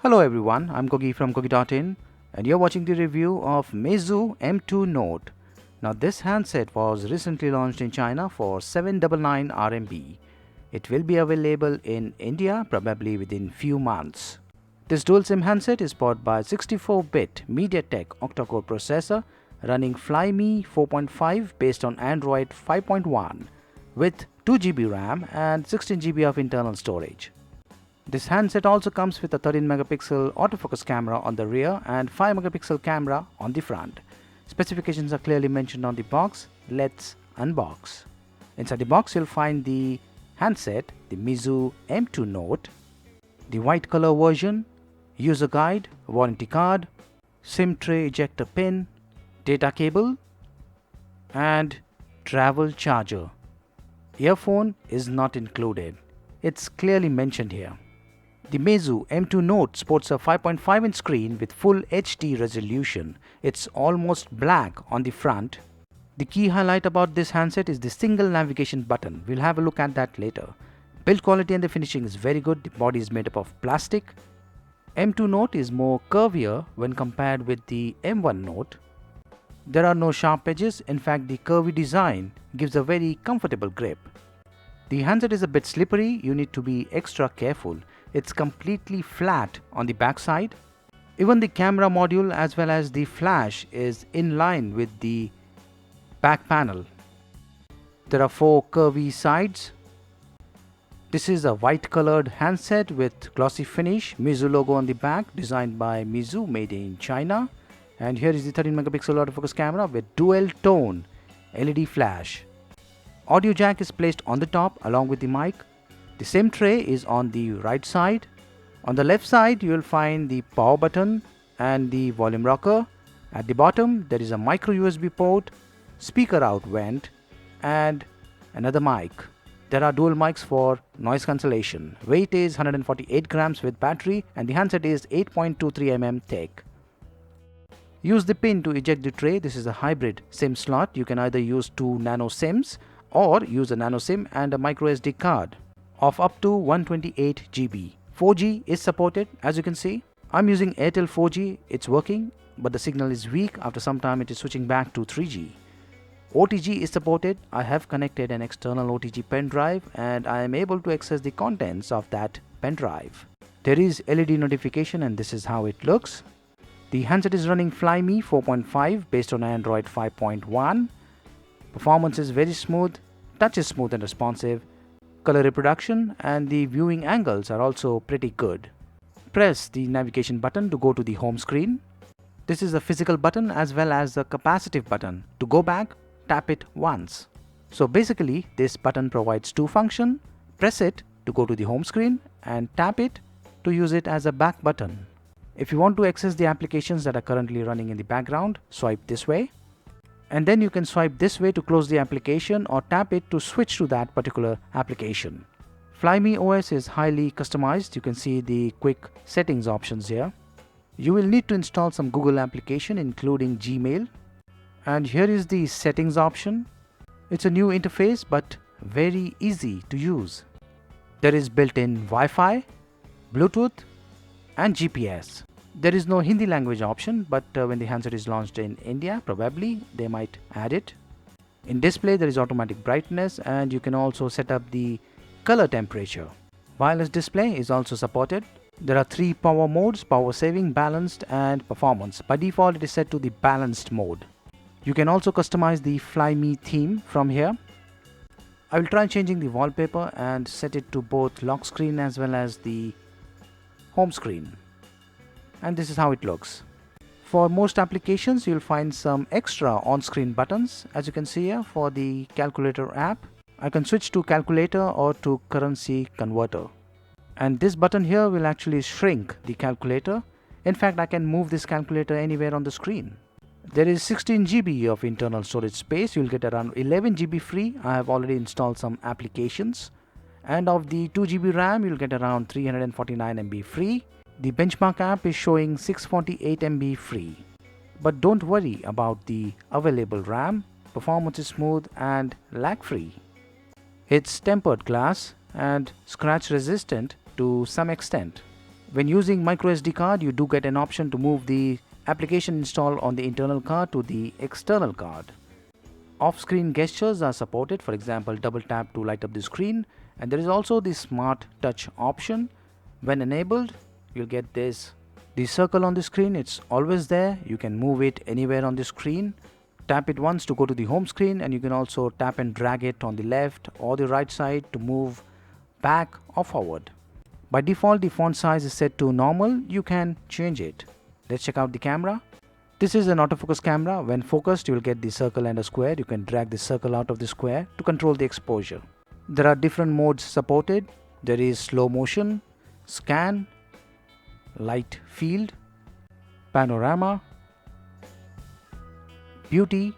Hello everyone, I'm Kogi from Kogi.in and you're watching the review of Meizu M2 Note. Now this handset was recently launched in China for 799 RMB. It will be available in India probably within few months. This dual SIM handset is powered by 64-bit MediaTek octa-core processor running Flyme 4.5 based on Android 5.1 with 2GB RAM and 16GB of internal storage. This handset also comes with a 13-megapixel autofocus camera on the rear and 5-megapixel camera on the front. Specifications are clearly mentioned on the box. Let's unbox. Inside the box you'll find the handset, the Meizu M2 Note, the white color version, user guide, warranty card, SIM tray ejector pin, data cable and travel charger. Earphone is not included. It's clearly mentioned here. The Meizu M2 Note sports a 5.5-inch screen with full HD resolution. It's almost black on the front. The key highlight about this handset is the single navigation button. We'll have a look at that later. Build quality and the finishing is very good. The body is made up of plastic. M2 Note is more curvier when compared with the M1 Note. There are no sharp edges. In fact, the curvy design gives a very comfortable grip. The handset is a bit slippery. You need to be extra careful. It's completely flat on the back side. Even the camera module as well as the flash is in line with the back panel. There are 4 curvy sides. This is a white colored handset with glossy finish, Meizu logo on the back, designed by Meizu, made in China. And here is the 13-megapixel autofocus camera with dual tone LED flash. Audio jack is placed on the top along with the mic. The SIM tray is on the right side. On the left side you will find the power button and the volume rocker. At the bottom there is a micro USB port, speaker out vent and another mic. There are dual mics for noise cancellation. Weight is 148 grams with battery and the handset is 8.23 mm thick. Use the pin to eject the tray. This is a hybrid SIM slot. You can either use 2 nano SIMs or use a nano SIM and a micro SD card of up to 128 GB. 4G is supported, as you can see. I'm using Airtel 4G, it's working, but the signal is weak. After some time it is switching back to 3G. OTG is supported. I have connected an external OTG pen drive and I am able to access the contents of that pen drive. There is LED notification and this is how it looks. The handset is running Flyme 4.5 based on Android 5.1. Performance is very smooth, touch is smooth and responsive. Color reproduction and the viewing angles are also pretty good. Press the navigation button to go to the home screen. This is a physical button as well as a capacitive button. To go back, tap it once. So basically this button provides 2 functions. Press it to go to the home screen and tap it to use it as a back button. If you want to access the applications that are currently running in the background, swipe this way. And then you can swipe this way to close the application or tap it to switch to that particular application. Flyme OS is highly customized. You can see the quick settings options here. You will need to install some Google application including Gmail. And here is the settings option. It's a new interface but very easy to use. There is built-in Wi-Fi, Bluetooth and GPS. There is no Hindi language option, but when the handset is launched in India, probably they might add it. In display there is automatic brightness and you can also set up the color temperature. Wireless display is also supported. There are 3 power modes: power saving, balanced and performance. By default it is set to the balanced mode. You can also customize the Flyme theme from here. I will try changing the wallpaper and set it to both lock screen as well as the home screen. And this is how it looks. For most applications you'll find some extra on-screen buttons. As you can see here, for the calculator app I can switch to calculator or to currency converter. And this button here will actually shrink the calculator. In fact, I can move this calculator anywhere on the screen. There is 16 GB of internal storage space. You'll get around 11 GB free. I have already installed some applications. And of the 2 GB RAM you'll get around 349 MB free. The benchmark app is showing 648 MB free. But don't worry about the available RAM. Performance is smooth and lag free. It's tempered glass and scratch resistant to some extent. When using microSD card, you do get an option to move the application installed on the internal card to the external card. Off-screen gestures are supported, for example, double tap to light up the screen, and there is also the Smart Touch option. When enabled, you'll get the circle on the screen. It's always there. You can move it anywhere on the screen. Tap it once to go to the home screen, and you can also tap and drag it on the left or the right side to move back or forward. By default, the font size is set to normal. You can change it. Let's check out the camera. This is an autofocus camera. When focused, you will get the circle and a square. You can drag the circle out of the square to control the exposure. There are different modes supported. There is slow motion, scan, light field, panorama, beauty,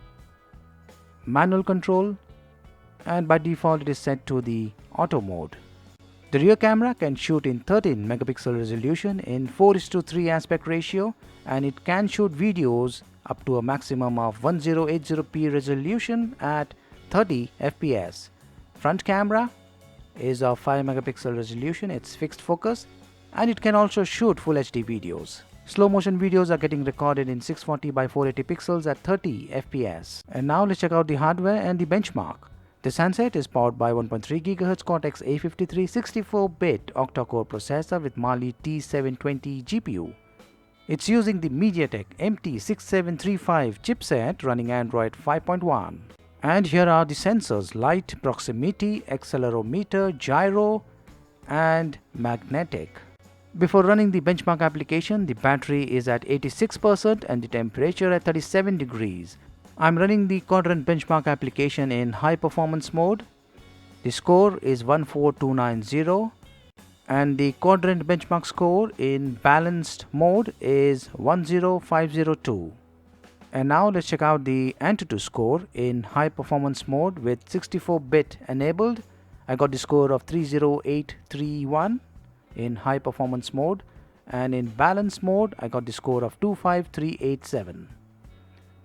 manual control, and by default it is set to the auto mode. The rear camera can shoot in 13 megapixel resolution in 4:3 aspect ratio, and it can shoot videos up to a maximum of 1080p resolution at 30 fps. Front camera is of 5 megapixel resolution, it's fixed focus, and it can also shoot full HD videos. Slow motion videos are getting recorded in 640 by 480 pixels at 30 fps. And now let's check out the hardware and the benchmark. This handset is powered by 1.3 GHz Cortex A53 64-bit octa-core processor with Mali T720 GPU. It's using the MediaTek MT6735 chipset running Android 5.1. And here are the sensors: light, proximity, accelerometer, gyro, and magnetic. Before running the benchmark application, the battery is at 86% and the temperature at 37 degrees. I'm running the Quadrant benchmark application in high performance mode. The score is 14290 and the Quadrant benchmark score in balanced mode is 10502. And now let's check out the Antutu score in high performance mode with 64-bit enabled. I got the score of 30831 in high performance mode, and in balanced mode I got the score of 25387.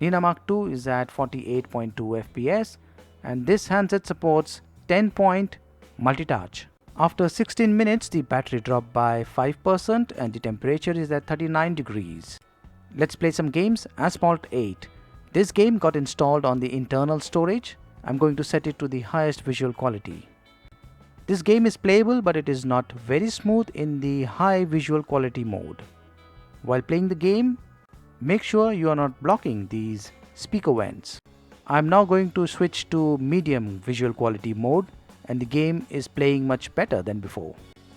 Nina Mark II is at 48.2 fps, and this handset supports 10-point multi-touch. After 16 minutes, the battery dropped by 5% and the temperature is at 39 degrees. Let's play some games. Asphalt 8. This game got installed on the internal storage. I'm going to set it to the highest visual quality. This game is playable, but it is not very smooth in the high visual quality mode. While playing the game, make sure you are not blocking these speaker vents. I'm now going to switch to medium visual quality mode, and the game is playing much better than before.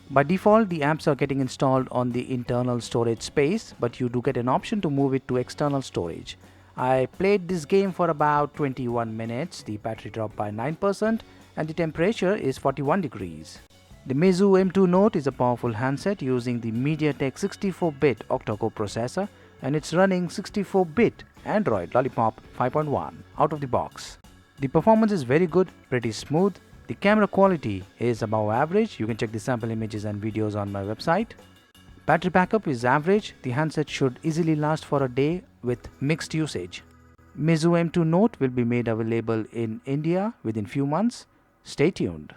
By default, the apps are getting installed on the internal storage space, but you do get an option to move it to external storage. I played this game for about 21 minutes. The battery dropped by 9% and the temperature is 41 degrees. The Meizu M2 Note is a powerful handset using the MediaTek 64-bit octa-core processor, and it's running 64-bit Android Lollipop 5.1 out of the box. The performance is very good, pretty smooth. The camera quality is above average. You can check the sample images and videos on my website. Battery backup is average. The handset should easily last for a day with mixed usage. Meizu M2 Note will be made available in India within few months. Stay tuned.